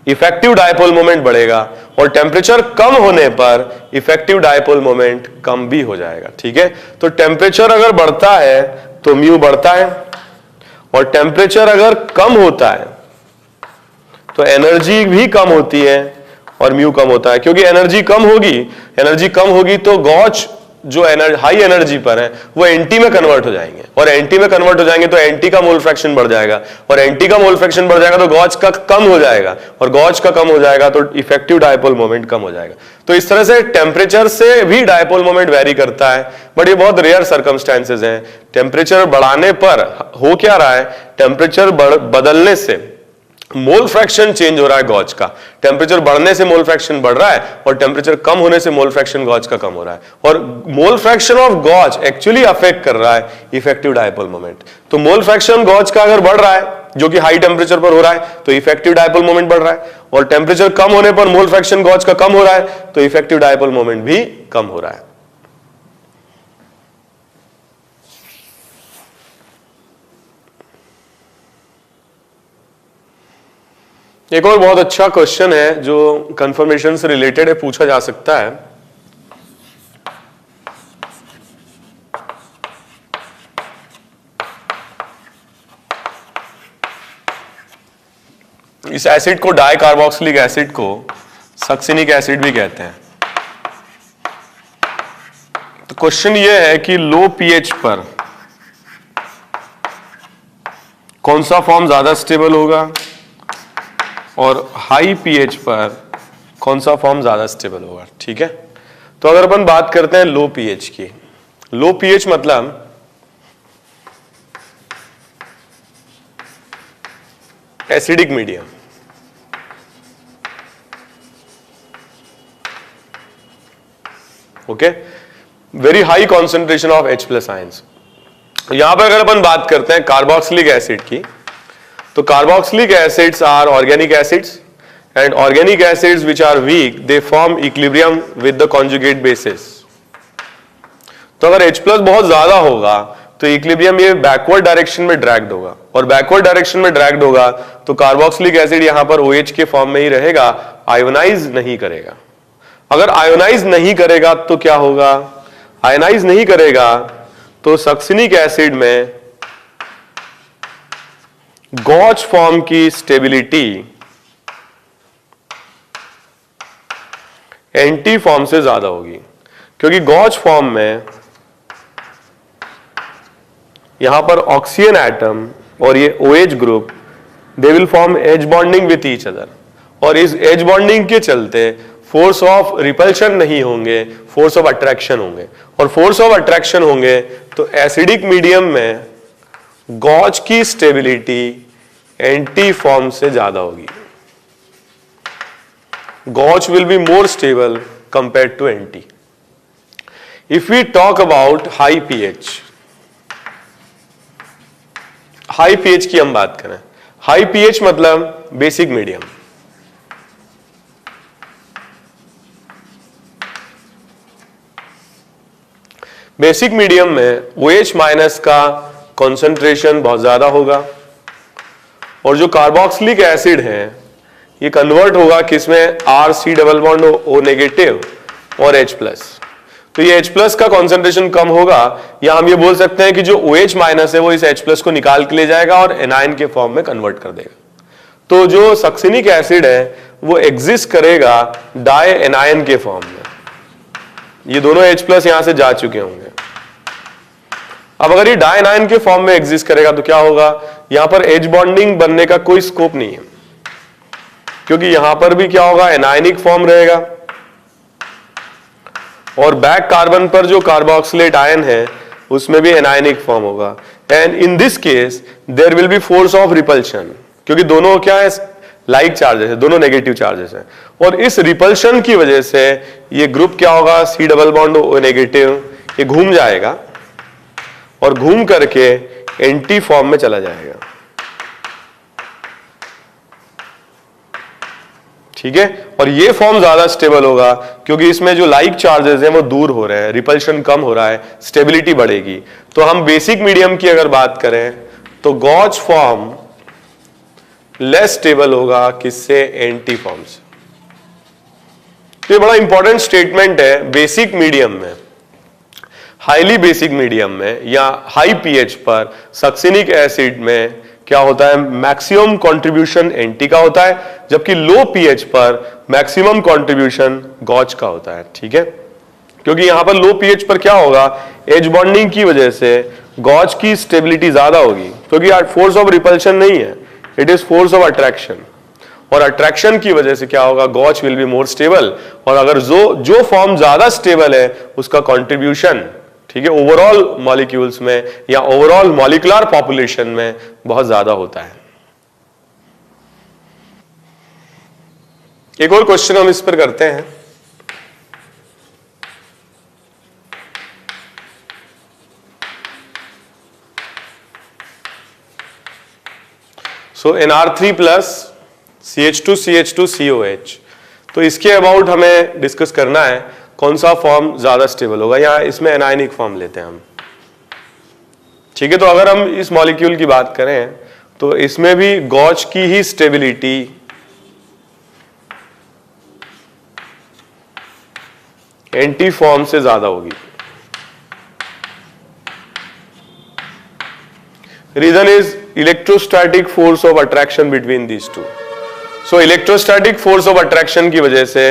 इफेक्टिव डायपोल मोमेंट बढ़ेगा, और टेम्परेचर कम होने पर इफेक्टिव डायपोल मोमेंट कम भी हो जाएगा। ठीक है, तो टेम्परेचर अगर बढ़ता है तो म्यू बढ़ता है, और टेम्परेचर अगर कम होता है तो एनर्जी भी कम होती है और म्यू कम होता है, क्योंकि एनर्जी कम होगी तो गॉच जो हाई एनर्जी पर है वो एंटी में कन्वर्ट हो जाएंगे, और एंटी में कन्वर्ट हो जाएंगे तो एंटी का मोल फ्रैक्शन बढ़ जाएगा, और एंटी का मोल फ्रैक्शन बढ़ जाएगा तो गॉच का कम हो जाएगा, और गॉच का कम हो जाएगा तो इफेक्टिव डायपोल मोमेंट कम हो जाएगा। तो इस तरह से टेम्परेचर से भी डायपोल मोमेंट वेरी करता है, बट ये बहुत रेयर सर्कमस्टेंसेज हैं। टेम्परेचर बढ़ाने पर हो क्या रहा है, टेम्परेचर बदलने से मोल फ्रैक्शन चेंज हो रहा है गॉच का, टेम्परेचर बढ़ने से मोल फ्रैक्शन बढ़ रहा है, और टेम्परेचर कम होने से मोल फ्रैक्शन गॉच का कम हो रहा है, और mole fraction of gauche actually affect कर रहा है इफेक्टिव डायपोल मोमेंट। तो मोल फ्रैक्शन गॉच का अगर बढ़ रहा है, जो कि हाई टेम्परेचर पर हो रहा है, तो इफेक्टिव डायपोल मोमेंट बढ़ रहा है, और टेम्परेचर कम होने पर मोल फ्रैक्शन गॉच का कम हो रहा है, तो इफेक्टिव डायपोल मोमेंट भी कम हो रहा है। एक और बहुत अच्छा क्वेश्चन है जो कंफर्मेशन से रिलेटेड है, पूछा जा सकता है। इस एसिड को, डाई कार्बोक्सिलिक एसिड को सक्सिनिक एसिड भी कहते हैं। तो क्वेश्चन ये है कि लो पीएच पर कौन सा फॉर्म ज्यादा स्टेबल होगा, और हाई पीएच पर कौन सा फॉर्म ज्यादा स्टेबल होगा। ठीक है, तो अगर अपन बात करते हैं लो पीएच की, लो पीएच मतलब acidic medium. Okay, very high concentration of H+ ions. यहां पर अगर अपन बात करते हैं कार्बोक्सिलिक एसिड की, तो carboxylic acids are organic acids, and organic acids which are weak they form equilibrium with the conjugate bases. तो अगर H+ बहुत ज्यादा होगा तो इक्विलिब्रियम ये बैकवर्ड डायरेक्शन में ड्रैग्ड होगा, और बैकवर्ड डायरेक्शन में ड्रैग्ड होगा तो कार्बोक्सिलिक एसिड यहां पर OH के फॉर्म में ही रहेगा, आयोनाइज नहीं करेगा। अगर आयोनाइज नहीं करेगा तो क्या होगा, आयोनाइज नहीं करेगा तो सक्सिनिक एसिड में गॉच फॉर्म की स्टेबिलिटी एंटी फॉर्म से ज्यादा होगी, क्योंकि गॉच फॉर्म में यहां पर ऑक्सीजन एटम और ये OH group they will form H bonding with each other, और इस एज बॉन्डिंग के चलते फोर्स ऑफ रिपल्शन नहीं होंगे, फोर्स ऑफ अट्रैक्शन होंगे, और फोर्स ऑफ अट्रैक्शन होंगे तो एसिडिक मीडियम में गॉच की स्टेबिलिटी एंटी फॉर्म से ज्यादा होगी। Gauche will be more stable compared to anti. If we talk about high pH, high pH की हम बात करें, हाई पीएच मतलब बेसिक मीडियम। बेसिक मीडियम में OH माइनस का कॉन्सेंट्रेशन बहुत ज्यादा होगा, और जो कार्बोक्सिलिक एसिड है ये कन्वर्ट होगा किसमें, RC double bond O negative और H प्लस। तो ये H प्लस का कॉन्सेंट्रेशन कम होगा, या हम ये बोल सकते हैं कि जो OH माइनस है वो इस H प्लस को निकाल के ले जाएगा और एनायन के फॉर्म में कन्वर्ट कर देगा। तो जो सक्सिनिक एसिड है वो एग्जिस्ट करेगा डाई एनायन के फॉर्म में। ये दोनों H प्लस यहां से जा चुके होंगे। अब अगर ये डाई एनायन के फॉर्म में एग्जिस्ट करेगा तो क्या होगा, यहां पर एच बॉन्डिंग बनने का कोई स्कोप नहीं है, क्योंकि यहां पर भी क्या होगा, एनायनिक फॉर्म रहेगा, और बैक कार्बन पर जो कार्बोक्सिलेट आयन है उसमें भी एनायनिक फॉर्म होगा। And in this case there will be force of repulsion, क्योंकि दोनों क्या है, लाइक चार्जेस है, दोनों नेगेटिव चार्जेस हैं, और इस रिपल्शन की वजह से ये ग्रुप क्या होगा, C double bond O negative, ये घूम जाएगा और घूम करके एंटी फॉर्म में चला जाएगा। ठीक है, और ये फॉर्म ज्यादा स्टेबल होगा क्योंकि इसमें जो लाइक चार्जेस हैं वो दूर हो रहे हैं, रिपल्शन कम हो रहा है, स्टेबिलिटी बढ़ेगी। तो हम बेसिक मीडियम की अगर बात करें तो गॉच फॉर्म लेस स्टेबल होगा किससे, एंटी फॉर्म से। ये बड़ा इंपॉर्टेंट स्टेटमेंट है। बेसिक मीडियम में, हाईली बेसिक मीडियम में या हाई पीएच पर सक्सिनिक एसिड में क्या होता है, मैक्सिमम कंट्रीब्यूशन एंटी का होता है, जबकि लो पीएच पर मैक्सिमम कंट्रीब्यूशन गॉच का होता है। ठीक है, क्योंकि यहां पर लो पीएच पर क्या होगा, एज बॉन्डिंग की वजह से गॉच की स्टेबिलिटी ज्यादा होगी, क्योंकि फोर्स ऑफ रिपल्शन नहीं है, it is force of attraction, और अट्रैक्शन की वजह से क्या होगा, गॉच विल बी मोर स्टेबल। और अगर जो फॉर्म ज्यादा स्टेबल है उसका कंट्रीब्यूशन, ठीक है, ओवरऑल मॉलिक्यूल्स में या ओवरऑल मॉलिक्यूलर पॉपुलेशन में बहुत ज्यादा होता है। एक और क्वेश्चन हम इस पर करते हैं। सो NR3 प्लस CH2CH2COH, तो इसके अबाउट हमें डिस्कस करना है कौन सा फॉर्म ज्यादा स्टेबल होगा। यहां इसमें एनायनिक फॉर्म लेते हैं हम। ठीक है, तो अगर हम इस मॉलिक्यूल की बात करें तो इसमें भी गॉच की ही स्टेबिलिटी एंटी फॉर्म से ज्यादा होगी। Reason is electrostatic force of attraction between these two. So electrostatic force of attraction की वजह से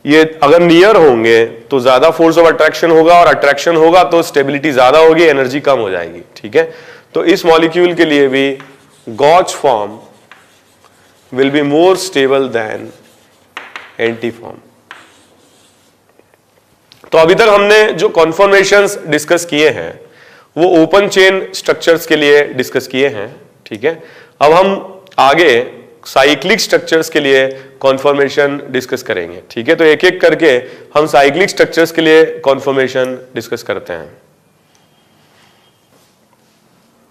ये अगर नियर होंगे तो ज्यादा फोर्स ऑफ अट्रैक्शन होगा, और अट्रैक्शन होगा तो स्टेबिलिटी ज्यादा होगी, एनर्जी कम हो जाएगी। ठीक है, तो इस मॉलिक्यूल के लिए भी gauche form will be more stable than anti form. तो अभी तक हमने जो कॉन्फॉर्मेशंस डिस्कस किए हैं वो ओपन चेन स्ट्रक्चर्स के लिए डिस्कस किए हैं। ठीक है, अब हम आगे साइक्लिक स्ट्रक्चर्स के लिए कॉन्फॉर्मेशन डिस्कस करेंगे। ठीक है, तो एक एक करके हम साइक्लिक स्ट्रक्चर्स के लिए कॉन्फॉर्मेशन डिस्कस करते हैं।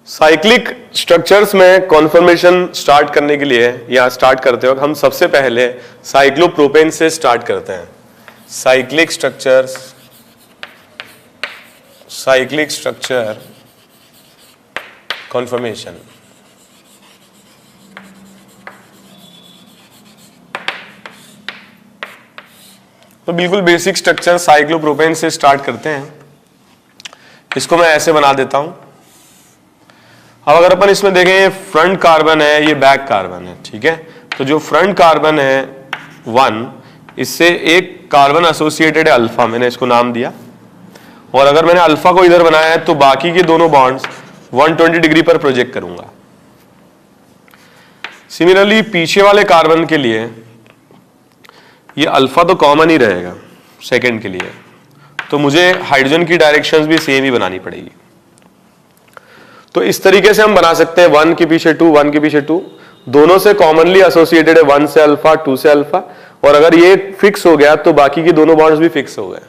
साइक्लिक स्ट्रक्चर्स में कॉन्फॉर्मेशन स्टार्ट करने के लिए या स्टार्ट करते वक्त हम सबसे पहले साइक्लोप्रोपेन से स्टार्ट करते हैं। Cyclic structure conformation. तो बिल्कुल बेसिक स्ट्रक्चर साइक्लोप्रोपेन से स्टार्ट करते हैं। इसको मैं ऐसे बना देता हूं। अब अगर अपन इसमें देखें, ये फ्रंट कार्बन है, ये बैक कार्बन है, ठीक है। तो जो फ्रंट कार्बन है 1, इससे एक कार्बन एसोसिएटेड है अल्फा, मैंने इसको नाम दिया। और अगर मैंने अल्फा को इधर बनाया है तो बाकी के दोनों बॉन्ड्स 120 डिग्री पर प्रोजेक्ट करूंगा। सिमिलरली पीछे वाले कार्बन के लिए ये अल्फा तो कॉमन ही रहेगा सेकंड के लिए, तो मुझे हाइड्रोजन की डायरेक्शंस भी सेम ही बनानी पड़ेगी। तो इस तरीके से हम बना सकते हैं 1 के पीछे 2, 1 के पीछे 2, दोनों से कॉमनली एसोसिएटेड है 1 से अल्फा, 2 से अल्फा, और अगर ये फिक्स हो गया तो बाकी के दोनों बॉन्ड्स भी फिक्स हो गए।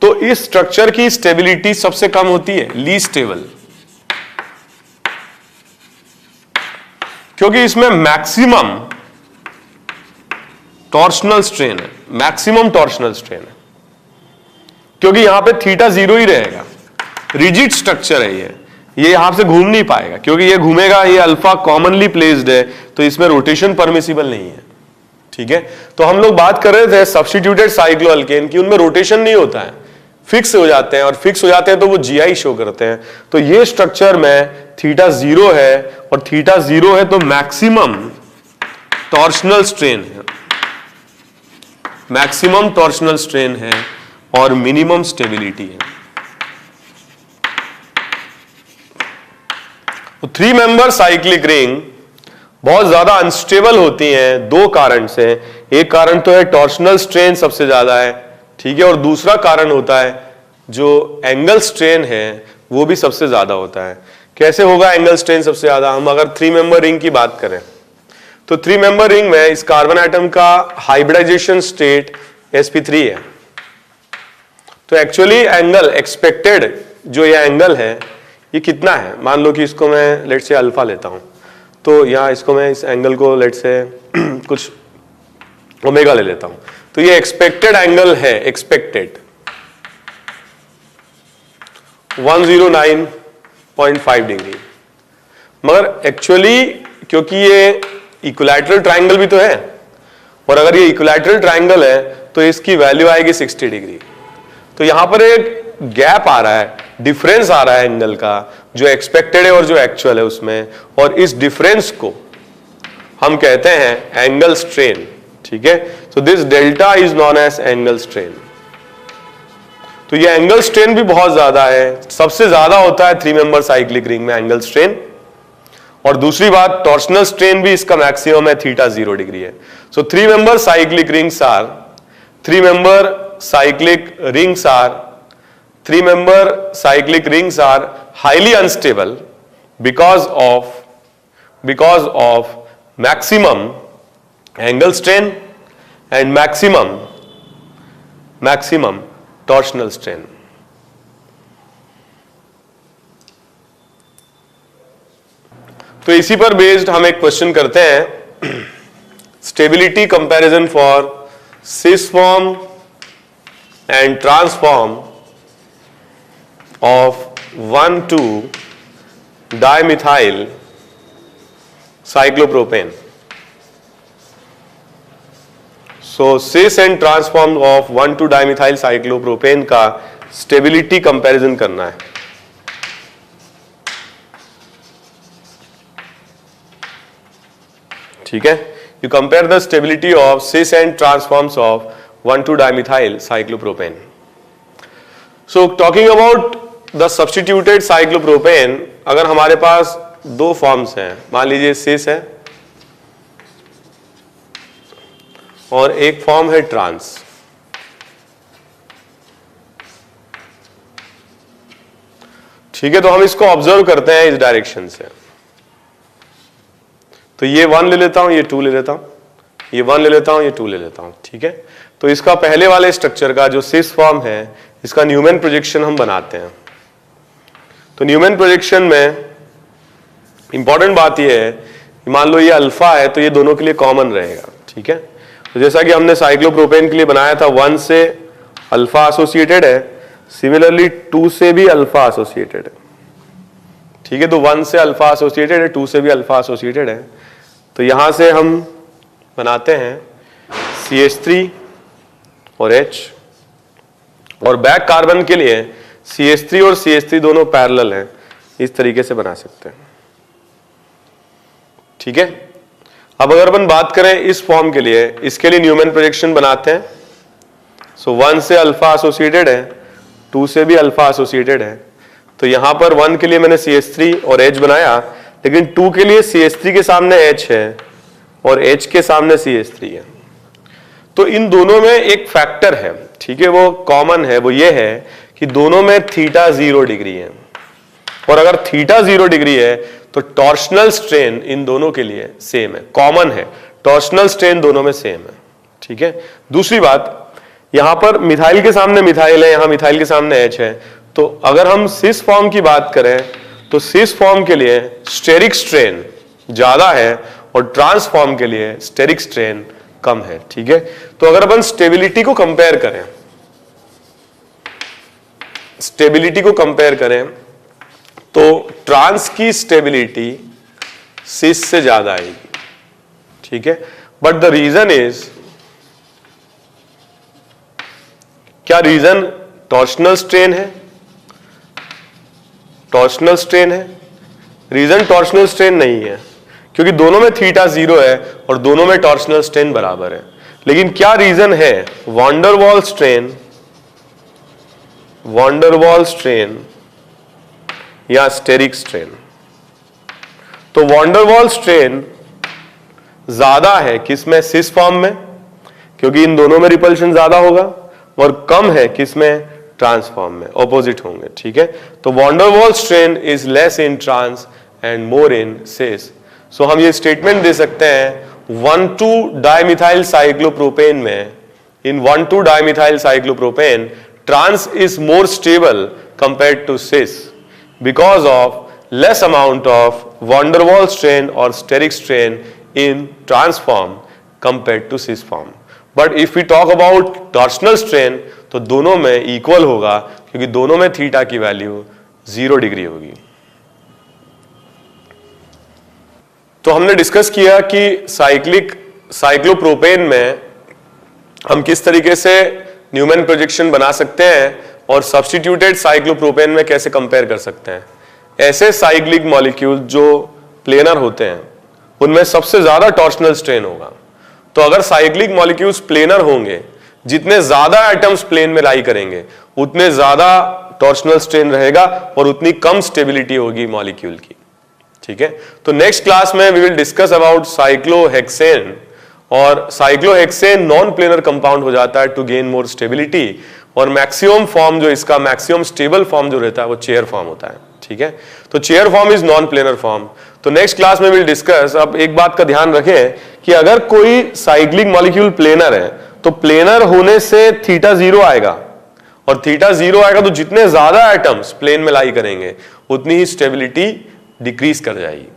तो इस स्ट्रक्चर की स्टेबिलिटी सबसे कम होती है, लीस्ट स्टेबल, क्योंकि इसमें मैक्सिमम टॉर्शनल स्ट्रेन है, मैक्सिमम टॉर्शनल स्ट्रेन है, क्योंकि यहां पे थीटा 0 ही रहेगा। रिजिड स्ट्रक्चर है ये यहां से घूम नहीं पाएगा, क्योंकि ये घूमेगा, ये अल्फा कॉमनली प्लेस्ड है, तो इसमें रोटेशन परमिसिबल नहीं है, ठीक है। तो हम लोग बात कर रहे थे सब्स्टिट्यूटेड साइक्लोअल्केन की, उनमें रोटेशन नहीं होता है, फिक्स हो जाते हैं, और फिक्स हो जाते हैं तो वो जीआई शो करते हैं। तो ये स्ट्रक्चर में थीटा 0 है, और थीटा 0 है तो मैक्सिमम टॉर्शनल स्ट्रेन है, मैक्सिमम टॉर्शनल स्ट्रेन है और मिनिमम स्टेबिलिटी है। तो 3 मेंबर साइक्लिक रिंग बहुत ज्यादा अनस्टेबल होती हैं दो कारण से। एक कारण तो है टॉर्शनल स्ट्रेन सबसे ज्यादा है, ठीक है, और दूसरा कारण होता है जो एंगल स्ट्रेन है वो भी सबसे ज्यादा होता है। कैसे होगा एंगल स्ट्रेन सबसे ज्यादा? हम अगर 3 मेंबर रिंग की बात करें तो 3 मेंबर रिंग में इस कार्बन एटम का हाइब्रिडाइजेशन स्टेट sp3 है। तो एक्चुअली एंगल एक्सपेक्टेड जो ये एंगल है ये कितना है? मान लो कि इसको मैं लेट से अल्फा लेता हूं, तो यहां इसको मैं इस एंगल को लेट से कुछ ओमेगा ले लेता हूं, तो ये एक्सपेक्टेड एंगल है, एक्सपेक्टेड 109.5 डिग्री। मगर एक्चुअली क्योंकि ये इक्विलैटरल ट्रायंगल भी तो है, और अगर ये इक्विलैटरल ट्रायंगल है तो इसकी वैल्यू आएगी 60 डिग्री। तो यहां पर एक गैप आ रहा है, डिफरेंस आ रहा है एंगल का, जो एक्सपेक्टेड है और जो एक्चुअल है उसमें, और इस डिफरेंस को हम कहते हैं एंगल स्ट्रेन, ठीक है। तो this delta is known as angle strain. तो ये एंगल स्ट्रेन भी बहुत ज्यादा है, सबसे ज्यादा होता है 3 मेंबर साइक्लिक रिंग में एंगल स्ट्रेन। और दूसरी बात टॉर्शनल स्ट्रेन भी इसका मैक्सिमम है, थीटा 0 डिग्री है। So 3 member cyclic rings are 3 member cyclic rings are 3 member cyclic rings are highly unstable because of maximum angle strain and maximum torsional strain. तो इसी पर बेस्ड हम एक क्वेश्चन करते हैं, stability comparison for cis form and trans form of 1,2-dimethyl cyclopropane. So cis and transform of 1,2-dimethyl cyclopropane का stability comparison करना है। ठीक है, you compare the stability of cis and transforms of 1,2-dimethyl cyclopropane. So talking about the substituted cyclopropane, अगर हमारे पास दो forms हैं, मान लीजिए सिस है और एक फॉर्म है ट्रांस, ठीक है। तो हम इसको ऑब्जर्व करते हैं इस डायरेक्शन से, तो ये 1 ले लेता हूं, ये 2 ले लेता हूं, ये 1 ले लेता हूं, ये 2 ले लेता हूं, ठीक है। तो इसका पहले वाले स्ट्रक्चर का जो सिस फॉर्म है इसका न्यूमैन प्रोजेक्शन हम बनाते हैं। तो न्यूमैन प्रोजेक्शन में इंपॉर्टेंट बात यह है कि मान लो ये अल्फा है तो ये दोनों के लिए कॉमन रहेगा, ठीक है। तो जैसा कि हमने साइक्लोप्रोपेन के लिए बनाया था, 1 से अल्फा एसोसिएटेड है, सिमिलरली 2 से भी अल्फा एसोसिएटेड है, ठीक है, तो 1 से अल्फा एसोसिएटेड है, 2 से भी अल्फा एसोसिएटेड है। तो यहां से हम बनाते हैं CH3 और H, और बैक कार्बन के लिए CH3 और CH3 दोनों पैरेलल हैं, इस तरीके से बना सकते हैं। ठीक है, अब अगर अपन बात करें इस फॉर्म के लिए, इसके लिए न्यूमैन प्रोजेक्शन बनाते हैं। सो 1 से अल्फा एसोसिएटेड है, 2 से भी अल्फा एसोसिएटेड है। तो यहां पर 1 के लिए मैंने CH3 और H बनाया, लेकिन 2 के लिए CH3 के सामने H है और H के सामने CH3 है। तो इन दोनों में एक फैक्टर है, ठीक है, वो कॉमन है, वो ये है कि दोनों में थीटा 0 डिग्री है, और अगर थीटा 0 डिग्री है तो टॉर्शनल स्ट्रेन इन दोनों के लिए सेम है, कॉमन है, टॉर्शनल स्ट्रेन दोनों में सेम है। ठीक है, दूसरी बात, यहां पर मिथाइल के सामने मिथाइल है, यहां मिथाइल के सामने H है। तो अगर हम सिस फॉर्म की बात करें तो सिस फॉर्म के लिए स्टेरिक स्ट्रेन ज्यादा है और ट्रांस फॉर्म के लिए स्टेरिक स्ट्रेन कम है। ठीक है, तो अगर अपन स्टेबिलिटी को कंपेयर करें, स्टेबिलिटी को कंपेयर करें तो ट्रांस की स्टेबिलिटी सिस से ज्यादा आएगी। ठीक है, बट द रीजन इज, क्या रीजन? टॉर्शनल स्ट्रेन है, टॉर्शनल स्ट्रेन है। रीजन टॉर्शनल स्ट्रेन नहीं है, क्योंकि दोनों में थीटा 0 है और दोनों में टॉर्शनल स्ट्रेन बराबर है। लेकिन क्या रीजन है? वॉन्डरवॉल स्ट्रेन, वॉन्डरवॉल स्ट्रेन या स्टेरिक स्ट्रेन। तो वॉन्डरवॉल स्ट्रेन ज्यादा है किसमें? सिस फॉर्म में, क्योंकि इन दोनों में रिपल्शन ज्यादा होगा, और कम है किसमें? ट्रांसफॉर्म में, ऑपोजिट होंगे। ठीक है, तो van der Waal strain is less in trans and more in cis. So हम ये स्टेटमेंट दे सकते हैं 1,2-डाइमिथाइल साइक्लोप्रोपेन में, in one two dimethyl cyclopropane trans is more stable compared to cis because of less amount of van der Waals strain or steric strain in trans form compared to cis form. But if we talk about torsional strain तो दोनों में equal होगा, क्योंकि दोनों में theta की value 0 degree होगी। तो हमने डिस्कस किया कि साइक्लोप्रोपेन में हम किस तरीके से न्यूमैन प्रोजेक्शन बना सकते हैं और सब्स्टिट्यूटेड साइक्लोप्रोपेन में कैसे कंपेयर कर सकते हैं। ऐसे साइक्लिक मॉलिक्यूल जो प्लेनर होते हैं उनमें सबसे ज्यादा टॉर्शनल स्ट्रेन होगा। तो अगर साइक्लिक मॉलिक्यूल्स प्लेनर होंगे, जितने ज्यादा एटम्स प्लेन में लाई करेंगे उतने ज्यादा टॉर्शनल स्ट्रेन रहेगा और उतनी कम स्टेबिलिटी होगी मॉलिक्यूल की। ठीक है, तो नेक्स्ट क्लास में we will discuss about cyclohexane, और साइक्लोहेक्सेन नॉन प्लेनर कंपाउंड हो जाता है टू गेन मोर स्टेबिलिटी, और मैक्सिमम फॉर्म जो इसका मैक्सिमम स्टेबल फॉर्म जो रहता है वो चेयर फॉर्म होता है। ठीक है, तो chair form is non planar form. तो नेक्स्ट क्लास में विल डिस्कस। अब एक बात का ध्यान रखें कि अगर कोई साइक्लिक मॉलिक्यूल प्लेनर है तो प्लेनर होने से थीटा 0 आएगा, और थीटा 0 आएगा तो जितने ज्यादा एटम्स प्लेन में लाई करेंगे उतनी ही स्टेबिलिटी डिक्रीज कर जाएगी।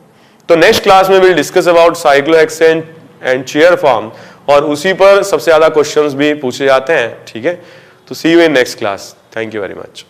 तो नेक्स्ट क्लास में will discuss about cyclohexane and chair form, और उसी पर सबसे ज्यादा क्वेश्चंस भी पूछे जाते हैं। ठीक है, तो see you in next class. Thank you very much.